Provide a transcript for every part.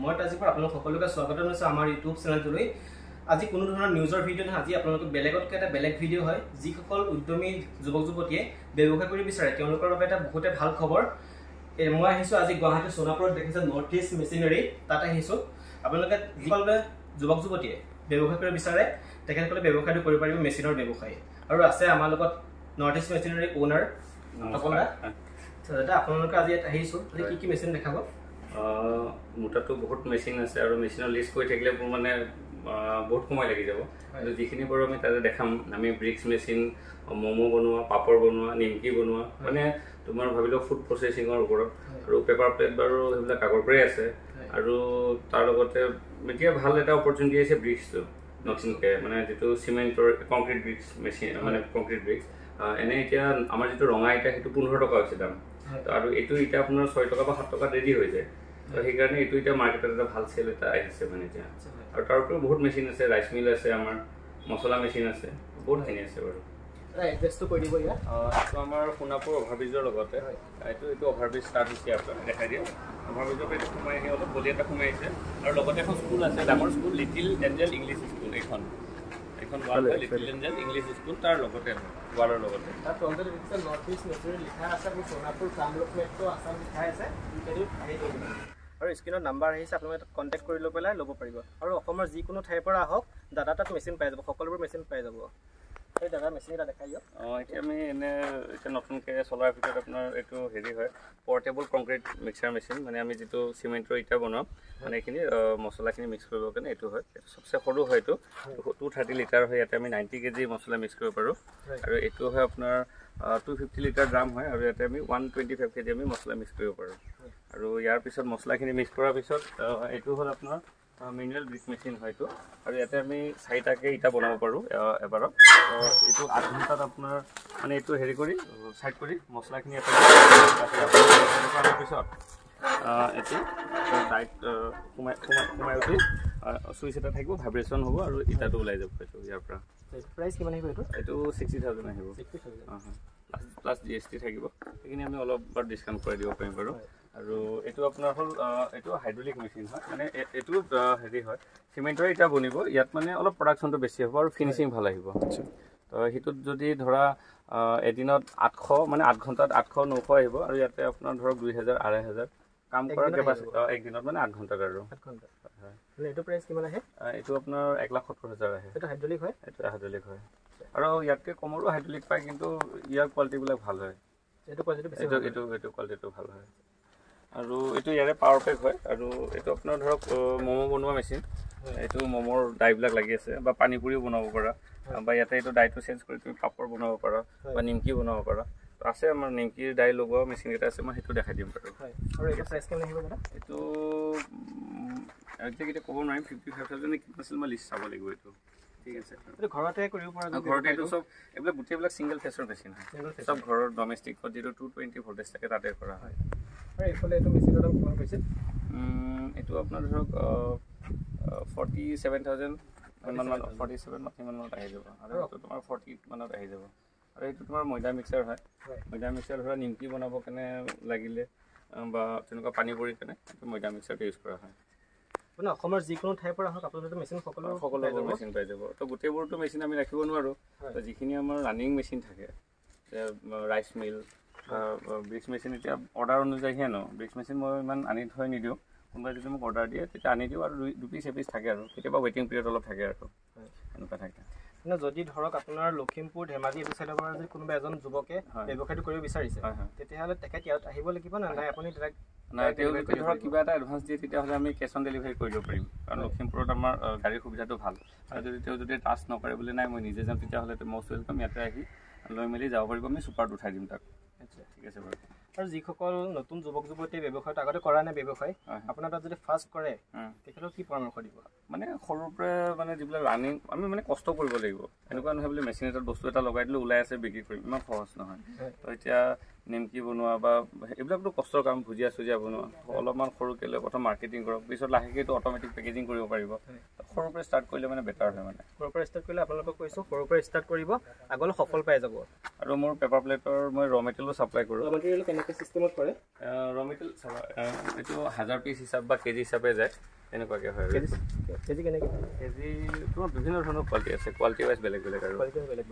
মই আজি পৰা আপোনালোক সকলোকে স্বাগত জনাইছো আমাৰ ইউটিউব চেনেলটোলৈ। আজি কোনো ধৰণৰ নিউজৰ ভিডিও নহয়, আজি আপোনালোক বেলেগতকৈ এটা বেলেগ ভিডিও হয়। যিসকল উদ্যমী যুৱক যুৱতীয়ে ব্যৱসায় কৰিব বিচাৰে তেওঁলোকৰ বাবে এটা বহুতে ভাল খবৰ। মই আহিছো আজি গুৱাহাটী সোণাপুৰত দেখিছে নৰ্থ ইষ্ট মেচিনাৰী, তাত আহিছো। আপোনালোকে যিসকলে যুৱক যুৱতীয়ে ব্যৱসায় কৰিব বিচাৰে তেখেতসকলে ব্যৱসায়টো কৰিব পাৰিব, মেচিনৰ ব্যৱসায়। আৰু আছে আমাৰ লগত north east machinery owner Tapan দা। দাদা আপোনালোকে আজি ইয়াত আহিছো, কি কি মেচিন দেখাব? মোটাতো বহুত মেচিন আছে আৰু মেচিনৰ লিষ্ট কৰি থাকিলে মোৰ মানে বহুত সময় লাগি যাব। যিখিনি বাৰু আমি তাতে দেখাম, আমি ব্ৰিক্স মেচিন, ম'ম' বনোৱা, পাপৰ বনোৱা, নিমকি বনোৱা, মানে তোমাৰ ভাবিলো ফুড প্ৰচেছিঙৰ ওপৰত। আৰু পেপাৰ প্লেট বাৰু সেইবিলাক আগৰ পৰাই আছে। আৰু তাৰ লগতে এতিয়া ভাল এটা অপৰচুনিটি আছে ব্ৰিক্সটো নতুনকৈ, মানে যিটো চিমেণ্টৰ কংক্ৰিট ব্ৰিক্স মেচিন, মানে কংক্ৰিট ব্ৰিক্স। এনে এতিয়া আমাৰ যিটো ৰঙা ইটা সেইটো 15 টকা হৈছে দাম, আৰু এইটো এতিয়া আপোনাৰ 6 টকা বা 7 টকাত ৰেডি হৈ যায়। তো সেইকাৰণে এইটো এতিয়া মাৰ্কেটত এটা ভাল চেল এটা আহিছে মানে এতিয়া। আৰু তাৰ উপৰিও বহুত মেচিন আছে, ৰাইচ মিল আছে, আমাৰ মছলা মেচিন আছে, বহুতখিনি আছে বাৰু। এড্ৰেছটো কৈ দিব ইয়াত। এইটো আমাৰ সোণাপুৰ অভাৰব্ৰিজৰ লগতে। এইটো অভাৰব্ৰিজ ষ্টাৰ্ট হৈছে আপোনাৰ, দেখাই দিয়ে। অভাৰব্ৰিজৰ পৰা এইটো সোমাই আহি অলপ গলি এটা সোমাই আহিছে, আৰু লগতে এখন স্কুল আছে, ডাঙৰ school, little Angel English school. এইখন ৱাল হয়, লিটিল এঞ্জেল ইংলিছ স্কুল, তাৰ লগতে ৱালৰ লগতে। তাৰ ফ্ৰণ্টত দেখিছে নৰ্থ ইষ্ট মেচিনাৰী লিখা আছে, আৰু সোণাপুৰ কামৰূপ মেট্ৰ' আছাম লিখা আছে। আৰু স্ক্ৰীণত নাম্বাৰ আহিছে, আপোনালোকে তাত কণ্টেক্ট কৰি লৈ পেলাই ল'ব পাৰিব। আৰু অসমৰ যিকোনো ঠাইৰ পৰা আহক, দাদা তাত মেচিন পাই যাব, সকলোবোৰ মেচিন পাই যাব। এই দাদা মেচিন এটা দেখাই দিয়ক। এতিয়া আমি এতিয়া নতুনকৈ চলাৰ ভিতৰত আপোনাৰ এইটো হেৰি হয়, পৰ্টেবল কংক্ৰিট মিক্সাৰ মেচিন। মানে আমি যিটো চিমেণ্টৰ ইটা বনাওঁ, মানে এইখিনি মছলাখিনি মিক্স কৰিবৰ কাৰণে এইটো হয়। এইটো চবচে সৰু হয়, এইটো 230 লিটাৰ হয়। ইয়াতে আমি 90 কেজি মছলা মিক্স কৰিব পাৰোঁ। আৰু এইটো হয় আপোনাৰ 250 লিটাৰ ড্ৰাম হয়, আৰু ইয়াতে আমি 125 কেজি আমি মছলা মিক্স কৰিব পাৰোঁ। আৰু ইয়াৰ পিছত মছলাখিনি মিক্স কৰাৰ পিছত এইটো হ'ল আপোনাৰ মেনুৱেল ব্ৰিক মেচিন হয় এইটো। আৰু ইয়াতে আমি 4টাকৈ ইটা বনাব পাৰোঁ এবাৰত। এইটো 8 ঘণ্টাত আপোনাৰ মানে এইটো হেৰি কৰি চাইড কৰি মছলাখিনি এটা কৰাৰ পিছত এইটো ডাইৰেক্ট সোমাই উঠি চুইচ এটা থাকিব, ভাইব্ৰেশ্যন হ'ব, আৰু ইটাটো ওলাই যাব এইটো ইয়াৰ পৰা। প্ৰাইচ কিমান আহিব এইটো? এইটো 60,000 আহিব, প্লাছ GST থাকিব। সেইখিনি আমি অলপ বাৰু ডিছকাউণ্ট কৰি দিব পাৰিম বাৰু। আৰু এইটো আপোনাৰ হ'ল এইটো হাইড্ৰলিক মেচিন হয়, মানে এইটো হেৰি হয়, চিমেণ্টৰ ইটা বনিব। ইয়াত মানে অলপ প্ৰডাকশ্যনটো বেছি হ'ব আৰু ফিনিচিং ভাল আহিব। তো সেইটোত যদি ধৰা এদিনত 800, মানে 8 ঘণ্টাত 800-900 আহিব। আৰু ইয়াতে আপোনাৰ ধৰক 2000-2500 কাম কৰাৰ কেপাচিটি একদিনত, মানে 8 ঘণ্টাত। আৰু 8 ঘণ্টা এইটো প্ৰাইচ কিমান আহে? এইটো আপোনাৰ 1,70,000 আহে। এইটো হাইড্ৰলিক হয়? এইটো হাইড্ৰলিক হয়, আৰু ইয়াতকৈ কমৰো হাইড্ৰলিক পায়, কিন্তু ইয়াৰ কোৱালিটিবিলাক ভাল হয়। এইটো কোৱালিটি বেছি, এইটো কোৱালিটিটো ভাল হয়। আৰু এইটো ইয়াৰে পাৱাৰ পেক হয়। আৰু এইটো আপোনাৰ ধৰক ম'ম' বনোৱা মেচিন। এইটো ম'মৰ ডাইবিলাক লাগি আছে, বা পানী পুৰিও বনাব পাৰা, বা ইয়াতে এইটো ডাইটো চেঞ্জ কৰি তুমি পাপৰ বনাব পাৰা, বা নিমকি বনাব পাৰা। আছে আমাৰ নিমকিৰ ডাই লগোৱা মেচিন এটা আছে, মই সেইটো দেখাই দিম বাৰু। আৰু এইটো প্ৰাইচ কিমান আহিব দাদা? এইটো এতিয়া ক'ব নোৱাৰিম, 55,000 নে কিমান আছিল, মই লিষ্ট চাব লাগিব এইটো। ঠিক আছে, এইটো ঘৰতে কৰিব পৰা যায়? ঘৰতে এইটো চব এইবিলাক গোটেইবিলাক ছিংগল ফেচৰ মেচিন হয়, চব ঘৰৰ ডমেষ্টিকত যিটো 220 ভল্টেজ থাকে তাতে কৰা হয়। আৰু এইফালে এইটো মেচিনৰ দাম কিমান কৈছিল? এইটো আপোনাৰ ধৰক 47,000 ইমানমান, 47 ইমানমানত আহি যাব। আৰু এইটো তোমাৰ 40 মানত আহি যাব। আৰু এইটো তোমাৰ ময়দা মিক্সাৰ হয়। ময়দা মিক্সাৰ ধৰা নিমকি বনাবৰ কাৰণে লাগিলে, বা তেনেকুৱা পানী পৰি কেনে এইটো ময়দা মিক্সাৰটো ইউজ কৰা হয়। মানে অসমৰ যিকোনো ঠাইৰ পৰা আহক আপোনালোকে মেচিন সকলোবোৰ মেচিন পাই যাব। তো গোটেইবোৰতো মেচিন আমি ৰাখিব নোৱাৰোঁ। তো যিখিনি আমাৰ ৰানিং মেচিন থাকে, ৰাইচ মিল, ব্ৰিক্স মেচিন, এতিয়া অৰ্ডাৰ অনুযায়ীহে আনো। ব্ৰিক্স মেচিন মই ইমান আনি থৈ নিদিওঁ, কোনোবাই যদি মোক অৰ্ডাৰ দিয়ে তেতিয়া আনি দিওঁ। আৰু 2 পিচ এপিচ থাকে, আৰু কেতিয়াবা ৱেইটিং পিৰিয়ড অলপ থাকে, আৰু এনেকুৱা থাকে। মানে যদি ধৰক আপোনাৰ লখিমপুৰ, ধেমাজি এইটো চাইডৰ পৰা যদি কোনোবা এজন যুৱকে ব্যৱসায়টো কৰিব বিচাৰিছে, তেতিয়াহ'লে তেখেত ইয়াত আহিব লাগিব নে নাই? আপুনি তেওঁ যদি ধৰক কিবা এটা এডভান্স দিয়ে, তেতিয়াহ'লে আমি কেছ অন ডেলিভাৰী কৰি দিব পাৰিম, কাৰণ লখিমপুৰত আমাৰ গাড়ীৰ সুবিধাটো ভাল। আৰু যদি তেওঁ টাচ নকৰে বুলি নাই মই নিজে যাম, তেতিয়াহ'লে মষ্ট ৱেলকাম, ইয়াতে আহি লৈ মেলি যাব পাৰিব, আমি ছুপাৰত উঠাই দিম তাক। ঠিক আছে বাৰু। আৰু যিসকল নতুন যুৱক যুৱতীয়ে ব্যৱসায়টো আগতে কৰা নাই, ব্যৱসায় আপোনাৰ তাত যদি ফাৰ্ষ্ট কৰে, তেখেতক কি পৰামৰ্শ দিব? মানে সৰুৰ পৰা মানে যিবিলাক ৰানিং, আমি মানে কষ্ট কৰিব লাগিব। এনেকুৱা নহয় বোলে মেচিন এটাত বস্তু এটা লগাই দিলোঁ ওলাই আছে বিক্ৰী কৰিম, ইমান সহজ নহয়। তো এতিয়া নিমকি বনোৱা বা এইবিলাকতো কষ্টৰ কাম ভুজিয়া চুজিয়া বনোৱা অলপমান সৰুকৈ লৈ প্ৰথম মাৰ্কেটিং কৰক পিছত লাহেকৈ এইটো অট'মেটিক পেকেজিং কৰিব পাৰিব সৰুৰ পৰা ষ্টাৰ্ট কৰিলে মানে বেটাৰ হয় মানে সৰুৰ পৰা ষ্টাৰ্ট কৰিলে আপোনালোকক কৈছোঁ সৰুৰ পৰা ষ্টাৰ্ট কৰিব আগলৈ সফল পাই যাব আৰু মোৰ পেপাৰ প্লেটৰ মই ৰ মেটেৰিয়েলো ছাপ্লাই কৰোঁ ৰ মেটেৰিয়েল কেনেকৈ চিষ্টেমত কৰে ৰ মেটেৰিয়েল এইটো 1000 পিচ হিচাপ বা কেজি হিচাপে যায় এনেকুৱাকৈ হয় কেজি কেনেকৈ কেজি তোমাৰ বিভিন্ন ধৰণৰ কোৱালিটি আছে কোৱালিটি ৱাইজ বেলেগ বেলেগ আৰু বেলেগ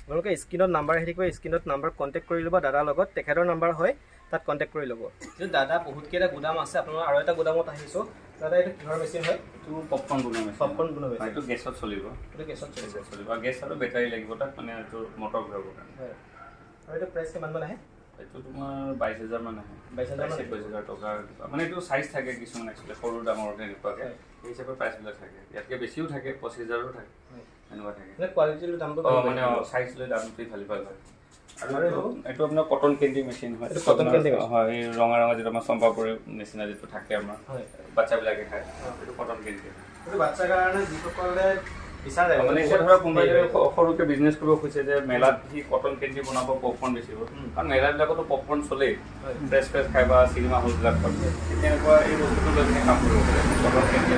আপোনালোকে স্ক্ৰীণত নাম্বাৰ আহি থাকিব স্ক্ৰীণত নাম্বাৰ কণ্টেক্ট কৰি ল'ব দাদাৰ লগত তেখেতৰ নাম্বাৰ হয় তাত কণ্টেক্ট কৰি ল'ব কিন্তু দাদা বহুতকেইটা গুদাম আছে আপোনাৰ আৰু এটা গুদামত আহিছোঁ দাদা এইটো কিহৰ মেচিন হয় এইটো পপকৰ্ণ বনোৱা মেচিন পপকৰ্ণ বনোৱা মেচিন এইটো গেছত চলিব আৰু গেছ আৰু বেটাৰী লাগিব তাত মানে এইটো মটৰ ঘূৰাবৰ কাৰণে হয় আৰু এইটো প্ৰাইচ কিমানমান আহে এইটো তোমাৰ 22000 মান আহে 22000 টকা মানে এইটো চাইজ থাকে কিছুমান একচুৱেলি সৰু ডাঙৰ এনেকুৱাকৈ সেই হিচাপে প্ৰাইচবিলাক থাকে ইয়াতকৈ বেছিও থাকে 25000ও থাকে এনেকুৱা থাকে কোৱালিটিৰ দামটো মানে চাইজ লৈ দামটো ভাল ভাল হয় আৰু এইটো আপোনাৰ কটন কেণ্ডি মেচিন হয় হয় এই ৰঙা ৰঙা যিটো আমাৰ চম্পাপুৰী নিচিনা যিটো থাকে আমাৰ বাচ্চাবিলাকে খায় এইটো কটন কেণ্ডি এইটো বাচ্চাৰ কাৰণে যিসকলে বিচাৰে মানে এতিয়া ধৰক কোনোবাই সৰুকৈ বিজনেছ কৰিব খুজিছে যে মেলাত সি কটন কেণ্ডি বনাব পপকৰ্ণ বেচিব কাৰণ মেলাবিলাকতো পপকৰ্ণ চলেই ফ্ৰেছ খাই বা চিনেমা হলবিলাক তেনেকুৱা এই বস্তুটো লৈ কিনে কাম কৰিব পাৰে কটন কেণ্ডি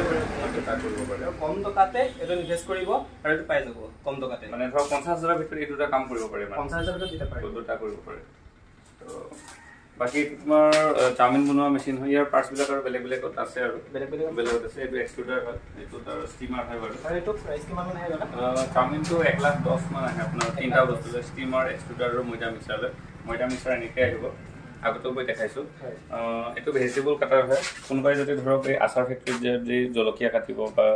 কৰিব পাৰে কম টকাতে এইটো ইনভেষ্ট কৰিব আৰু এইটো পাই যাব কম টকাতে মানে ধৰক 50000ৰ ভিতৰত এই দুটা কাম কৰিব পাৰে 50000ৰ ভিতৰত দুটা কৰিব পাৰে তো বাকি তোমাৰ চাওমিন বনোৱা মেচিন হয় ইয়াৰ পাৰ্টছবিলাক আৰু বেলেগ বেলেগত আছে আৰু বেলেগত আছে এইটো এক্সট্ৰুডাৰ হয় এইটো তাৰ ষ্টিমাৰ হয় বাৰু আৰু এইটো প্ৰাইচ কিমান মান আহে চাওমিনটো 1,10,000 মান আহে আপোনাৰ তিনিটা বস্তু ষ্টিমাৰ এক্সট্ৰুডাৰ আৰু ময়দা মিক্সাৰ এনেকৈ আহিব আগতেও মই দেখাইছোঁ এইটো ভেজিটেবল কাটাৰ হয় কোনোবাই যদি ধৰক এই আচাৰ ফেক্টৰীত যে জলকীয়া কাটিব বা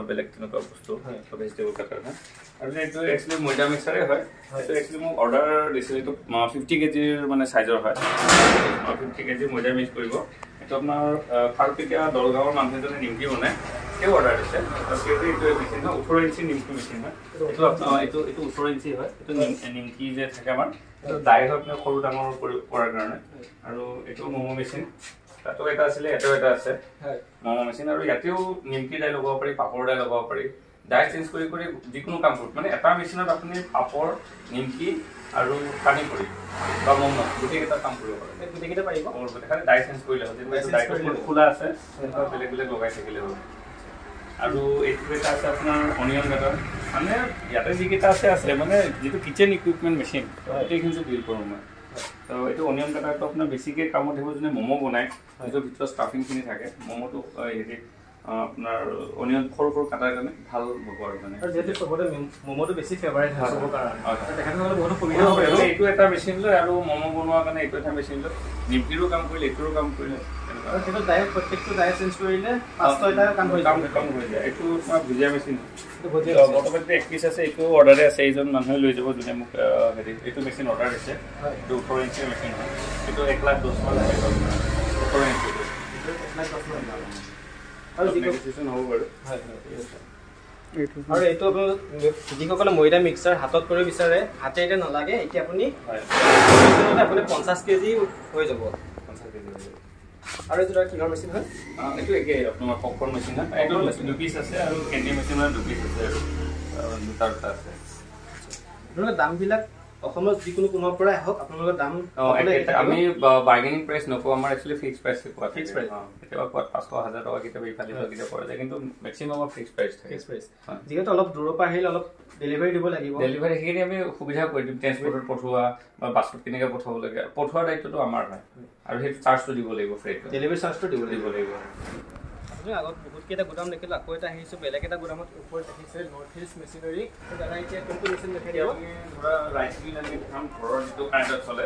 বেলেগ তেনেকুৱা বস্তু ভেজিটেবল কাটাৰ হয় আৰু এইটো একচুৱেলি ময়দা মিক্সাৰে হয় এইটো একচুৱেলি মোক অৰ্ডাৰ দিছিল এইটো 50 কেজিৰ মানে চাইজৰ হয় 50 কেজি ময়দা মিক্স কৰিব এইটো আপোনাৰ খাৰুপেটীয়া দলগাঁৱৰ মানুহ এজনে নিমকি বনায় তেওঁ অৰ্ডাৰ দিছে এইটো মেচিন হয় 18 ইঞ্চি নিমকি মেচিন হয় এইটো আপোনাৰ এইটো 18 ইঞ্চি হয় এইটো নিমকি যে থাকে আমাৰ এইটো দাই হয় আপোনাৰ সৰু ডাঙৰ কৰাৰ কাৰণে আৰু এইটো ম'ম' মেচিন তাতো এটা আছিলে এটাও এটা আছে ম'ম' মেচিন আৰু ইয়াতেও নিমকি দাই লগাব পাৰি পাপৰ দাই লগাব পাৰি দাই চেঞ্জ কৰি কৰি যিকোনো কাম কৰিব মানে এটা মেচিনত আপুনি পাপৰ নিমকি আৰু পানী কৰি বা ম'ম' গোটেইকেইটা কাম কৰিব পাৰে গোটেইকেইটা পাৰিব খালি দাই চেঞ্জ কৰিলে হ'ল দাইটো খোলা আছে তেনেকুৱা বেলেগ বেলেগ লগাই থাকিলে হ'ল আৰু এইটো এটা আছে আপোনাৰ অনিয়ন কাটাৰ মানে ইয়াতে যিকেইটা আছে মানে যিটো কিচেন ইকুইপমেণ্ট মেচিন গোটেইখিনি ডিল কৰোঁ মই তো এইটো অনিয়ন কাটাৰটো আপোনাৰ বেছিকৈ কামত আহিব যোনে ম'ম' বনায় যিটোৰ ভিতৰত ষ্টাফিংখিনি থাকে ম'ম'টো হেৰি আপোনাৰ অনিয়ন সৰু সৰু কাটাৰ কাৰণে ভাল হ'ব আৰু মানে যিহেতু চবতে ম'ম'টো বেছি ফেভাৰেট হয় চবৰ কাৰণে তেখেতসকলে বহুত সুবিধা হ'ব এইটো এটা মেচিন লৈ আৰু ম'ম' বনোৱাৰ কাৰণে এইটো এটা মেচিন লৈ নিমকিৰো কাম কৰিলে এইটোৰো কাম কৰিলে প্ৰত্যেকটো ডাইৰেক্ট চেঞ্জ কৰিলে 5-6টা কাম হৈ যায় এইটো তোমাৰ ভুজিয়া মেচিন বৰ্তমান 1 পিচ আছে এইটো অৰ্ডাৰে আছে এইজন মানুহে লৈ যাব যোনে মোক হেৰি এইটো মেচিন অৰ্ডাৰ দিছে এইটো 18 ইঞ্চি মেচিন হয় এইটো 1,10,000 মান আহে 18 ইঞ্চি আৰু ডিচিশ্যন হ'ব বাৰু আৰু এইটো আপোনালোক যিসকলে ময়দা মিক্সাৰ হাতত কৰিব বিচাৰে হাতে এতিয়া নালাগে এতিয়া আপুনি 50 কেজি হৈ যাব 50 কেজি আৰু এইটো কিহৰ মেচিন হয় এইটো একে আপোনাৰ পপকৰ্ণ মেচিন হয় এইটো 2 পিচ আছে আৰু কেণ্ডি মেচিনৰ 2 পিচ আছে আৰু দুটা আছে আপোনালোকৰ দামবিলাক অসমত যিকোনো কোণৰ পৰাই আহক আপোনালোকৰ দাম আমি বাৰ্গেনিং প্ৰাইচ নকওঁ আমাৰ একচুৱেলি ফিক্স প্ৰাইচ কোৱা ফিক্স প্ৰাইচ কেতিয়াবা কোৱা 500,000 টকা কেতিয়াবা ইফালে কেতিয়াবা পৰা যায় কিন্তু মেক্সিমাম ফিক্স প্ৰাইচ থাকে ফিক্স প্ৰাইচ যিহেতু অলপ দূৰৰ পৰা আহিলে অলপ ডেলিভাৰী দিব লাগিব ডেলিভাৰী সেইখিনি আমি সুবিধা কৰি দিম ট্ৰেন্সপৰ্টত পঠোৱা বা বাছত কেনেকৈ পঠাব লাগে পঠোৱাৰ দায়িত্বটো আমাৰ হয় আৰু সেইটো চাৰ্জটো দিব লাগিব ফ্ৰেটো ডেলিভাৰী চাৰ্জটো দিব লাগিব আগত বহুতকেইটা গুদাম দেখিলোঁ আকৌ এটা আহিছোঁ বেলেগ এটা গুদামত ওপৰত দেখিছে নৰ্থ ইষ্ট মেচিনাৰী দাদা এতিয়া কোনটো মেচিন দেখাই দিব ধৰা ৰাইচ মিল আমি কাম ঘৰৰ যিটো কাৰেণ্টত চলে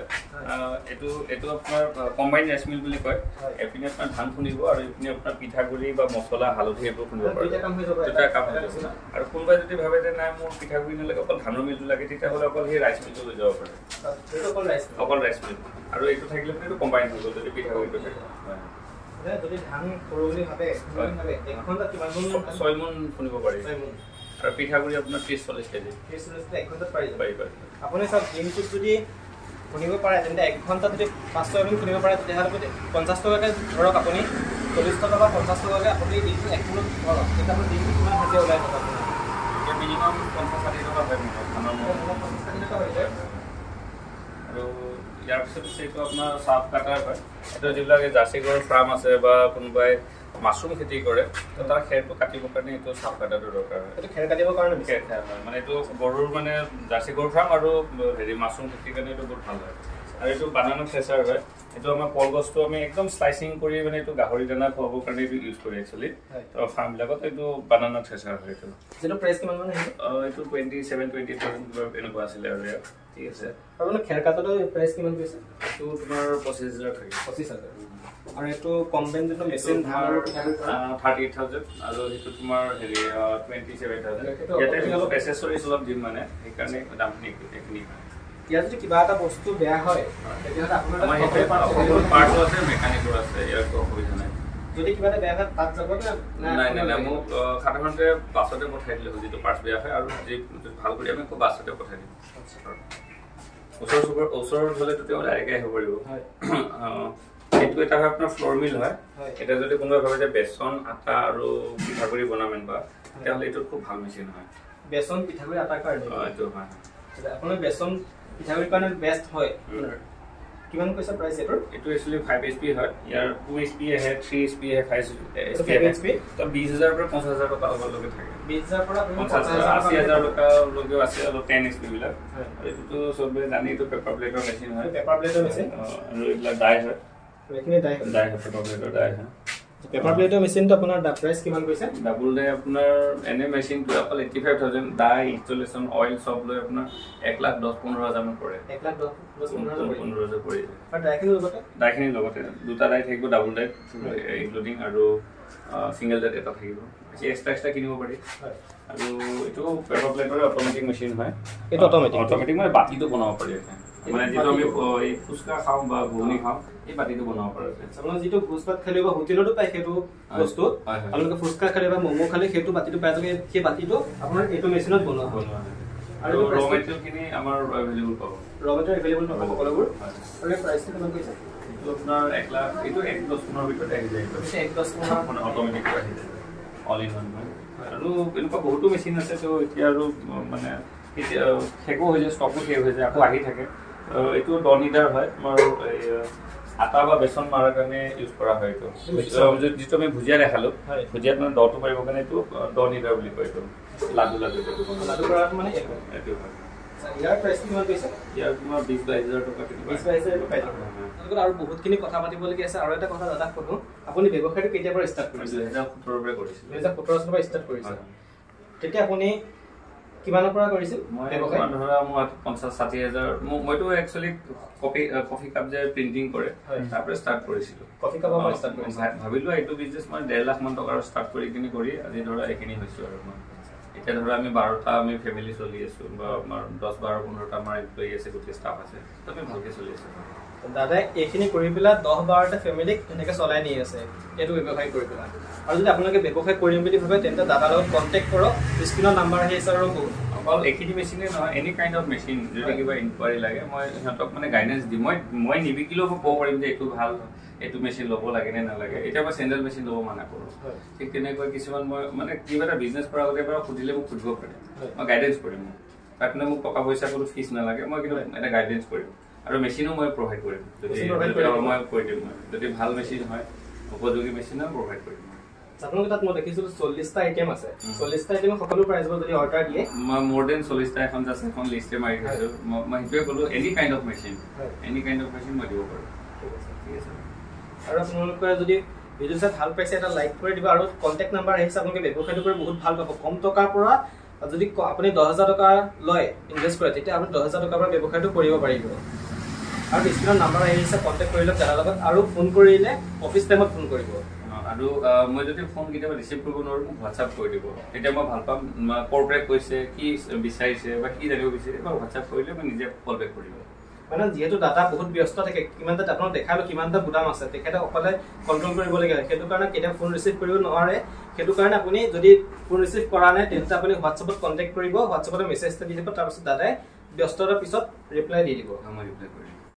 এইটো আপোনাৰ কম্বাইন ৰাইচ মিল বুলি কয় এইপিনে আপোনাৰ ধান খুন্দিব আৰু এইপিনে আপোনাৰ পিঠাগুড়ি বা মছলা হালধি এইবোৰ খুন্দিব পাৰে দুটা কাম হৈ যাব আৰু কোনোবাই যদি ভাবে যে নাই মোৰ পিঠাগুড়ি নালাগে অকল ধানৰ মিলটো লাগে তেতিয়াহ'লে অকল সেই ৰাইচ মিলটো লৈ যাব পাৰে অকল ৰাইচ মিল আৰু এইটো থাকিলে মানে এইটো কম্বাইন হৈ গ'ল যদি পিঠাগুড়িটো থাকে যদি ধান সৰু বুলি ভাবে 1 ঘণ্টাত কিমান 6 মোন খুন্দিব পাৰি আৰু পিঠাগুড়ি আপোনাৰ 30-40 কেজি 1 ঘণ্টাত পাৰি আপুনি চাওক দিনটোত যদি খুন্দিব পাৰে তেন্তে 1 ঘণ্টাত যদি 5-6 মোন খুন্দিব পাৰে তেতিয়াহ'লে 50 টকাকৈ ধৰক আপুনি 40 টকা বা 50 টকাকৈ আপুনি দিনটো 1 মোন ধৰক তেতিয়া আপুনি দিনটো কিমান হাজিৰা ওলাই থকা মিনিমাম 50-60 টকা হয় ধানৰ 50-60 টকা হৈ যায় আৰু ইয়াৰ পিছত এইটো আপোনাৰ চাফ কাটাৰ হয় এইটো যিবিলাক জাৰ্চি গৰুৰ ফাৰ্ম আছে বা কোনোবাই মাছৰুম খেতি কৰে তাৰ খেৰটো কাটিবৰ কাৰণে এইটো চাফ কাটাটো দৰকাৰ হয় এইটো খেৰ কাটিবৰ কাৰণে খেৰ হয় মানে এইটো গৰুৰ মানে জাৰ্চি গৰুৰ ফাৰ্ম আৰু হেৰি মাছৰুম খেতিৰ কাৰণে এইটো বহুত ভাল হয় আৰু এইটো বানানা থ্ৰেচাৰ হয় এইটো আমাৰ কলগছটো আমি একদম স্লাইচিং কৰি মানে এইটো গাহৰি দানা খুৱাবৰ কাৰণে এইটো ইউজ কৰি একচুৱেলি তো ফাৰ্মবিলাকত এইটো বানানা থ্ৰেচাৰ হয় এইটো যেটো প্ৰাইচ কিমান মানে এইটো 27-20,000 এনেকুৱা আছিলে আৰু ঠিক আছে আৰু খেৰ কাটাটো প্ৰাইচ কিমান কৈছে এইটো তোমাৰ 25,000 থাকে 25,000 আৰু এইটো কম্বাইন যেটো মেচিন ধাৰ 38,000 আৰু এইটো তোমাৰ হেৰি 27,000 ইয়াতে আমি অলপ এক্সেসৰিজ অলপ দিম মানে সেইকাৰণে দামখিনি এইখিনি ইয়াত যদি কিবা এটা বস্তু বেয়া হয় তেতিয়াহ'লে আপোনাৰ পাৰ্টছ আছে মেকানিকৰ আছে ইয়াৰ অসুবিধা নাই যদি কিবা এটা বেয়া হয় তাত যাব না নাই মোক সাধাৰণতে বাছতে পঠাই দিলে যিটো পাৰ্টছ বেয়া হয় আৰু যি ভাল কৰি আমি বাছতে পঠাই দিম ওচৰৰ হ'লে তেতিয়া ডাইৰেক্ট আহিব পাৰিব এইটো এটা হয় আপোনাৰ ফ্ল'ৰ মিল হয় এটা যদি কোনোবাই ভাবে যে বেচন আটা আৰু পিঠাগুড়ি বনামেন বা তেতিয়াহ'লে এইটো খুব ভাল মেচিন হয় বেচন পিঠাগুড়ি আটাৰ কাৰণে এইটো হয় আপোনাৰ বেচন পিঠাগুড়িৰ কাৰণে বেষ্ট হয় কিমান কৈছে প্ৰাইচ এটোৰ এটো एक्चुअली 5 HP হয় ইয়াৰ 2 HP আহে 3 HP আহে 5 HP তো 20000 পৰা 50000 টকা লগে থাকে 20000 পৰা 80000 টকা লগে আছে আৰু 10 HP বিলাক এটো সবে জানি তো পেপাৰ প্লেটৰ মেচিন হয় পেপাৰ প্লেটৰ মেচিন আৰু এইবিলাক ডাই হয় এইখিনি ডাই হয় পেপাৰ প্লেটৰ ডাই হয় পেপাৰ প্লেটৰ মেচিনটো আপোনাৰ প্ৰাইচ কিমান কৈছে ডাবল ডাই আপোনাৰ এনে মেচিনটো অকল 85000 ডাই ইনষ্টলেচন অইল সব লৈ আপোনাৰ 1,10,15,000 মান পৰে 1,10,15,000 পৰে আৰু ডাইখিনি লগতে দুটা ডাই থাকিব ডাবল ডাই ইনক্লুডিং আৰু সিঙ্গেল ডাই এটা থাকিব এক্সট্ৰা কিনিব পাৰি আৰু এটো পেপাৰ প্লেটৰ অটোমেটিক মেচিন হয় এটো অটোমেটিক মানে বাতিটো বনাব পাৰি মানে যেটো আমি এই ফুচকা খাও বা ঘুগনি খাও এই বাতিটো বনাব পাৰি আপোনাৰ যেটো ভোজভাত খালে বা হোটেলতো পায় সেইটো বস্তু আপোনালোকে ফুচকা খালে বা মমো খালে সেইটো বাতিটো পায় যাবে সেই বাতিটো আপোনাৰ এটো মেচিনত বনোৱা হয় আৰু ৰ মেটেৰিয়েল কিনি আমাৰ এভেইলেবল পাব ৰ মেটেৰিয়েল এভেইলেবল পাব সকলোবোৰ আৰু প্ৰাইসটো কিমান কৈছে এইটো আপোনাৰ 1 লাখ এইটো 1,10,15 ভিতৰত আহি যায় এইটো 1,10,15 মানে অটোমেটিক আহি যায় অল ইন ওয়ান আৰু এনেকুৱা বহুতো মেচিন আছে তো এতিয়া আৰু মানে এতিয়া হেকো হৈ যায় ষ্টকো শেষ হৈ যায় আকৌ আহি থাকে এইটো ডনিডাৰ হয় আমাৰ আটা বা বেচন মাৰাৰ কাৰণে ইউজ কৰা হয় এইটো যেটো আমি ভুজিয়া দেখালো ভুজিয়াত মানে দটো পাৰিব কাৰণে এইটো ডনিডাৰ বুলি কয় এইটো লাডু কৰাত মানে এইটো হয় ইয়াৰ প্ৰাইস কিমান কৈছে ইয়াৰ তোমাৰ 20,000 টকা 20,000 টকা আৰু বহুতখিনি কথা পাতিবলগীয়া আছে আৰু এটা কথা দাদা কলো আপুনি ব্যৱসায়টো কেতিয়াৰ পৰা ষ্টাৰ্ট কৰিছিল 2017 পৰা কৰিছিল 2017 চনৰ পৰা ষ্টাৰ্ট কৰিছিল তেতিয়া আপুনি কিমানৰ পৰা কৰিছিল ব্যৱসায় ধৰা মই 50-60,000 মইতো একচুয়ালি কফি কাপ যে প্ৰিন্টিং কৰে তাৰ পৰা ষ্টাৰ্ট কৰিছিল কফি কাপৰ পৰা ষ্টাৰ্ট কৰিছিল ভাবিলো এইটো বিজনেস মই 1.5 লাখ মান টকাৰ ষ্টাৰ্ট কৰি কিনি কৰি আজি ধৰা এখিনি হৈছো আৰু মই এতিয়া ধৰা আমি 12টা আমি ফ্যামিলি চলি আছো বা আমাৰ 10-12-15টা আমাৰ এমপ্লয়ি আছে গোটেই ষ্টাফ আছে তো আমি ভালকে চলি আছো দাদা এখিনি কৰি পেলা 10-12টা ফ্যামিলিক এনেকৈ চলাই নি আছে এটো ব্যৱসায় কৰি পেলা আৰু যদি আপোনালোকে ব্যৱসায় কৰিম বুলি ভাবে তেন্তে দাদাৰ লগত কন্টাক্ট কৰক স্ক্ৰিনৰ নাম্বাৰ আহি আছে আৰু অকল এখিনি মেচিনে নহয় এনি কাইন্ড অফ মেচিন যদি কিবা ইনকুৱাৰি লাগে মই সিহঁতক মানে গাইডেন্স দিম মই নিবিকিলেও ক'ব পাৰিম যে এইটো ভাল এইটো মেচিন ল'ব লাগে নে নালাগে এতিয়া মই চেণ্ডেল মেচিন ল'ব মানা কৰোঁ ঠিক তেনেকৈ কিছুমান মই মানে কিবা এটা বিজনেছ কৰাৰ আগতে এবাৰ সুধিলে মোক সুধিব পাৰে মই গাইডেন্স কৰিম তাত মানে মোক টকা পইচা কোনো ফিজ নালাগে মই কিন্তু এটা গাইডেন্স কৰিম আৰু মেচিনো মই প্ৰভাইড কৰিম যদি মই কৈ দিম যদি ভাল মেচিন হয় উপযোগী মেচিনো প্ৰভাইড কৰিম আপোনালোকে তাত মই দেখিছিলো 40টা আইটেম আছে 40টা আইটেম সকলো প্ৰাইস যদি অৰ্ডাৰ দিয়ে মই মোৰ দেন 40টা এখন জাস্ট এখন লিষ্টে মাৰি দিছো মই হিপে কলো এনি কাইন্ড অফ মেচিন মই দিব পাৰো ঠিক আছে আৰু আপোনালোকে যদি ভিডিও চাই ভাল পাইছে এটা লাইক কৰি দিবা আৰু কন্টাক্ট নাম্বাৰ আহিছে আপোনালোকে ব্যৱসায়টো কৰি বহুত ভাল পাব কম টকাৰ পৰা যদি আপুনি 10,000 টকা লয় ইনভেষ্ট কৰে তেতিয়া আপুনি 10,000 টকাৰ পৰা ব্যৱসায়টো কৰিব পাৰিব আৰু স্ক্ৰিনৰ নাম্বাৰ আহিছে কন্টাক্ট কৰিলে তাৰ লগত আৰু ফোন কৰিলে অফিস টাইমত ফোন কৰিব আৰু মই যদি ফোন কেতিয়াবা ৰিচিভ কৰিব নোৱাৰো হোৱাটছআপ কৰি দিব তেতিয়া মই ভাল পাম কৰ্পৰেট কৈছে কি বিচাৰিছে বা কি জানিব বিচাৰিছে বা হোৱাটছআপ কৰিলে মই নিজে কল বেক কৰিব মানে যেহেতু ডাটা বহুত ব্যস্ত থাকে কিমানটা আপোনাক দেখালো কিমানটা গুদাম আছে তেখেতে অকলে কন্ট্ৰোল কৰিব লাগে সেইটো কাৰণে কেতিয়া ফোন ৰিচিভ কৰিব নোৱাৰে সেইটো কাৰণে আপুনি যদি ফোন ৰিচিভ কৰা নাই তেন্তে আপুনি হোৱাটছআপত কন্টাক্ট কৰিব হোৱাটছআপত মেছেজ এটা দি দিব তাৰ পিছত দাদাই ব্যস্ততাৰ পিছত ৰিপ্লাই দি দিব মই ৰিপ্লাই কৰিম